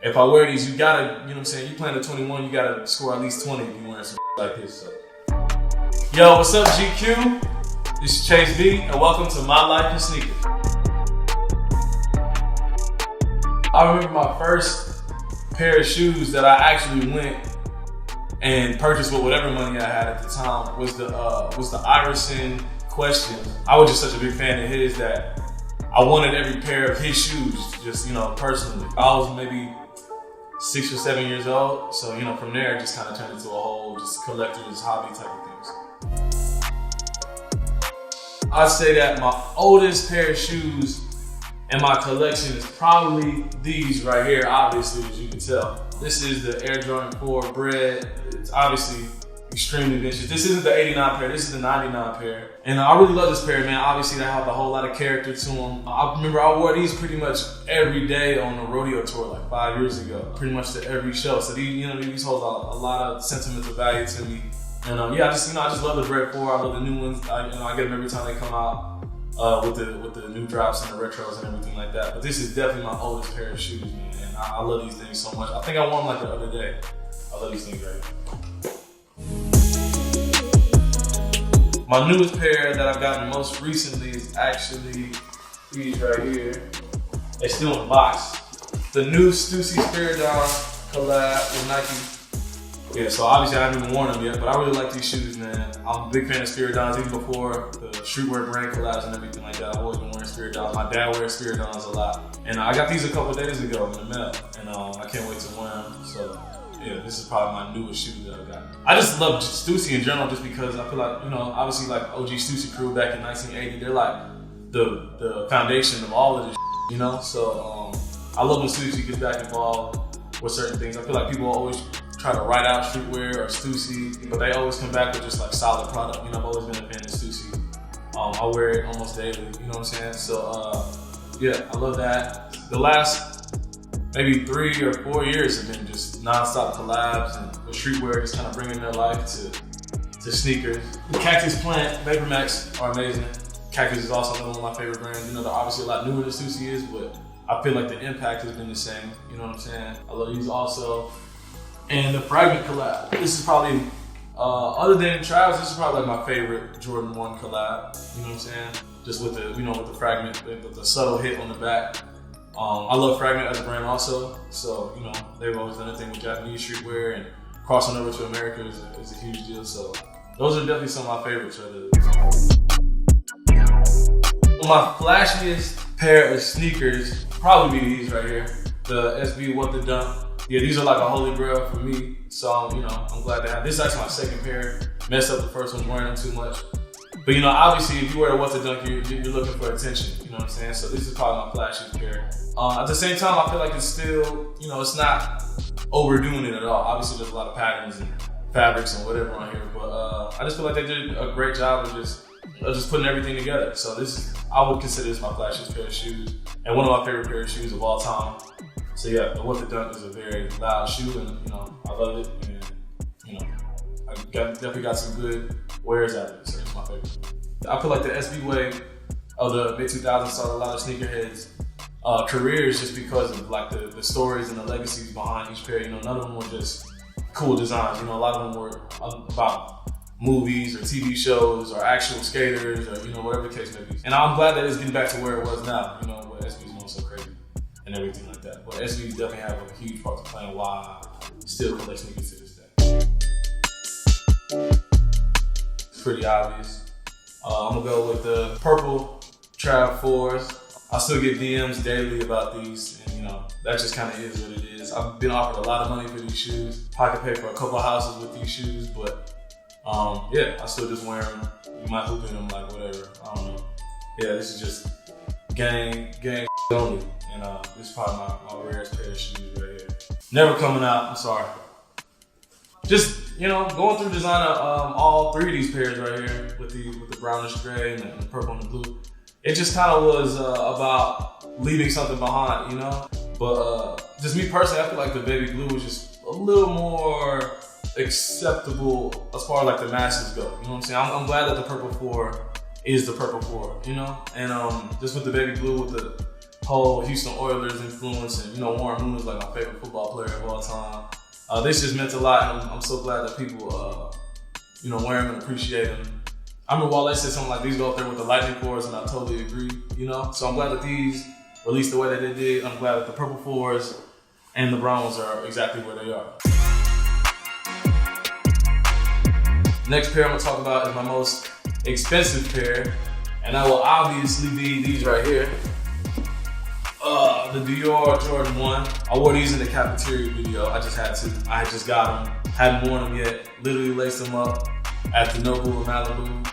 if I wear these, you gotta, you know what I'm saying? You playing at 21, you gotta score at least 20 if you wearing some like this. So. Yo, what's up, GQ? This is Chase B, and welcome to My Life in Sneakers. I remember my first pair of shoes that I actually went and purchased with whatever money I had at the time was the RAREST Question. I was just such a big fan of his that I wanted every pair of his shoes, just, you know, personally. I was maybe 6 or 7 years old, so, you know, from there it just kind of turned into a whole just collector's hobby type of things. I'd say that my oldest pair of shoes in my collection is probably these right here, obviously, as you can tell. This is the Air Jordan 4 Bread. It's obviously extremely vintage. This isn't the 89 pair, this is the 99 pair. And I really love this pair, man. Obviously, they have a whole lot of character to them. I remember I wore these pretty much every day on the rodeo tour like 5 years ago, pretty much to every show. So these, you know, these hold a lot of sentimental value to me. And yeah, I just love the Bread 4. I love the new ones. I get them every time they come out with the new drops and the retros and everything like that. But this is definitely my oldest pair of shoes, man. And I love these things so much. I think I wore them like the other day. I love these things right here. My newest pair that I've gotten most recently is actually these right here. They're still in the box. The new Stussy Spiridon collab with Nike. Yeah, so obviously I haven't even worn them yet, but I really like these shoes, man. I'm a big fan of Spiridons, even before the streetwear brand collabs and everything like that. I've always been wearing Spiridons. My dad wears Spiridons a lot. And I got these a couple of days ago in the mail, and I can't wait to wear them. So yeah, this is probably my newest shoe that I've gotten. I just love Stussy in general just because I feel like, you know, obviously like OG Stussy crew back in 1980, they're like the foundation of all of this, you know? So I love when Stussy gets back involved with certain things. I feel like people always try to write out streetwear or Stussy, but they always come back with just like solid product. You know, I've always been a fan of Stussy. I wear it almost daily, you know what I'm saying? So yeah, I love that. The last maybe 3 or 4 years have been just non-stop collabs and with streetwear just kind of bringing their life to sneakers. The Cactus Plant Vapor Max are amazing. Cactus is also another one of my favorite brands. You know, they're obviously a lot newer than Stussy is, but I feel like the impact has been the same. You know what I'm saying? I love these also. And the Fragment collab. This is probably, other than Travis, this is probably like my favorite Jordan 1 collab. You know what I'm saying? Just with the, you know, with the Fragment, with the subtle hit on the back. I love Fragment as a brand also. So, you know, they've always done a thing with Japanese streetwear, and crossing over to America is a huge deal. So those are definitely some of my favorites right there. My flashiest pair of sneakers probably be these right here. The SB What the Dunk. Yeah, these are like a holy grail for me, so you know, I'm glad to have this. Is actually my second pair. Messed up the first one wearing them too much, but you know, obviously, if you wear the What the Dunk, you're looking for attention. You know what I'm saying? So this is probably my flashiest pair. At the same time, I feel like it's still, you know, it's not overdoing it at all. Obviously, there's a lot of patterns and fabrics and whatever on here, but I just feel like they did a great job of just putting everything together. So I would consider this my flashiest pair of shoes and one of my favorite pair of shoes of all time. So yeah, the What the Dunk is a very loud shoe, and you know, I love it, and you know, I definitely got some good wears out of it, so it's my favorite. I feel like the SB wave of the mid-2000s started a lot of sneakerheads' careers just because of like the stories and the legacies behind each pair. You know, none of them were just cool designs. You know, a lot of them were about movies or TV shows or actual skaters or, you know, whatever the case may be. And I'm glad that it's getting back to where it was now, you know, where SB's going so crazy and everything like that. But SBs definitely have a huge part to play in why I still collect sneakers to this day. It's pretty obvious. I'm gonna go with the purple Trav 4s. I still get DMs daily about these, and you know, that just kind of is what it is. I've been offered a lot of money for these shoes. I could pay for a couple of houses with these shoes, but yeah, I still just wear them. You might hoop in them, like whatever. I don't know. Yeah, this is just gang only. And this is probably my rarest pair of shoes right here. Never coming out, I'm sorry. Just, you know, going through designer, all three of these pairs right here with the brownish gray and the purple and the blue. It just kind of was about leaving something behind, you know? But just me personally, I feel like the baby blue was just a little more acceptable as far as like the masses go. You know what I'm saying? I'm glad that the purple 4 is the purple 4, you know? And just with the baby blue with whole Houston Oilers influence, and Warren Moon is like my favorite football player of all time. This just meant a lot, and I'm so glad that people, wear them and appreciate them. I remember Wale said something like, these go up there with the lightning fours, and I totally agree, So I'm glad that these released the way that they did. I'm glad that the purple fours and the brown ones are exactly where they are. Next pair I'm gonna talk about is my most expensive pair, and that will obviously be these right here. The Dior Jordan 1. I wore these in the Cafeteria video. I just had to. I had just got them. Hadn't worn them yet. Literally laced them up at the Noble in Malibu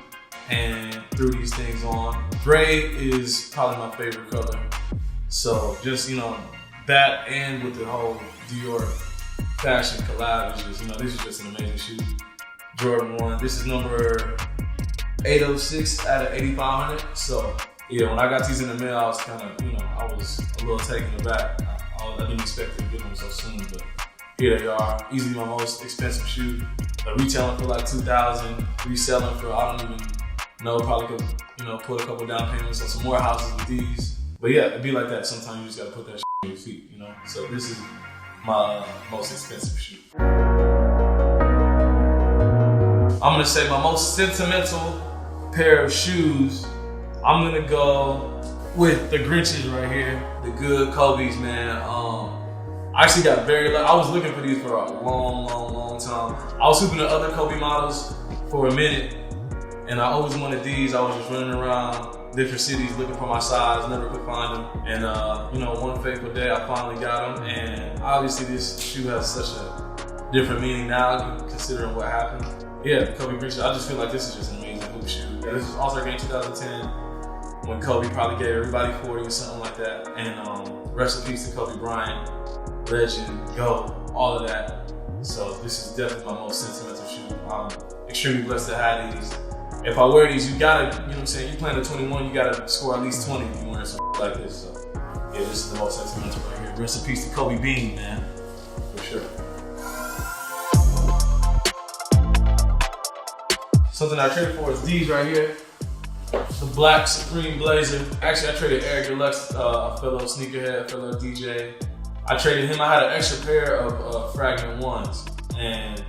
and threw these things on. Gray is probably my favorite color. So just, that and with the whole Dior fashion collab is just, this is just an amazing shoe. Jordan 1. This is number 806 out of 8,500. So yeah, when I got these in the mail, I was kind of, I was a little taken aback. I didn't expect to get them so soon, but here they are. Easily my most expensive shoe. They're retailing for like $2,000, reselling for, I don't even know, probably could, put a couple down payments on some more houses with these. But yeah, it'd be like that. Sometimes you just gotta put that shit on your feet, So this is my most expensive shoe. I'm gonna say my most sentimental pair of shoes, I'm gonna go with the Grinches right here, the good Kobe's, man. I actually got very lucky. I was looking for these for a long time. I was hooping the other Kobe models for a minute, and I always wanted these. I was just running around different cities looking for my size, never could find them. And one fateful day, I finally got them. And obviously, this shoe has such a different meaning now, considering what happened. Yeah, the Kobe Grinches. I just feel like this is just an amazing hoop shoe. Yeah, this was All-Star Game 2010. When Kobe probably gave everybody 40 or something like that. And rest in peace to Kobe Bryant, legend, GOAT, all of that. So this is definitely my most sentimental shoe. I'm extremely blessed to have these. If I wear these, you gotta, you playing at 21, you gotta score at least 20 if you wear something like this. So yeah, this is the most sentimental right here. Rest in peace to Kobe Bean, man, for sure. Something I traded for is these right here. The black Supreme Blazer. Actually, I traded Eric Deluxe, a fellow sneakerhead, a fellow DJ. I traded him. I had an extra pair of Fragment 1s. And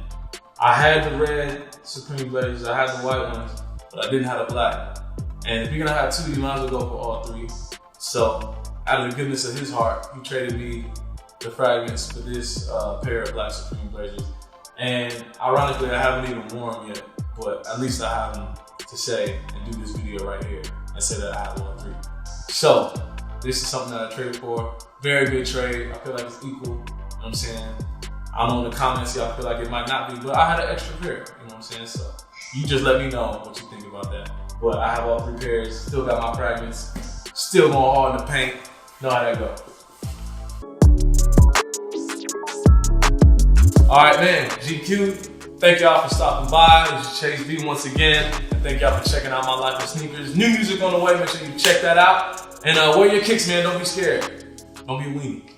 I had the red Supreme Blazers, I had the white ones, but I didn't have the black. And if you're gonna have two, you might as well go for all three. So, out of the goodness of his heart, he traded me the Fragments for this pair of black Supreme Blazers. And ironically, I haven't even worn them yet, but at least I have them to say and do this video right here and say that I have all three. So, this is something that I traded for. Very good trade. I feel like it's equal, you know what I'm saying? I know in the comments, y'all feel like it might not be, but I had an extra pair, you know what I'm saying? So, you just let me know what you think about that. But I have all three pairs, still got my Fragments, still going hard in the paint. Know how that go. All right, man, GQ. Thank y'all for stopping by. This is Chase B once again. And thank y'all for checking out my life of sneakers. New music on the way, make sure you check that out. And wear your kicks, man, don't be scared. Don't be a weenie.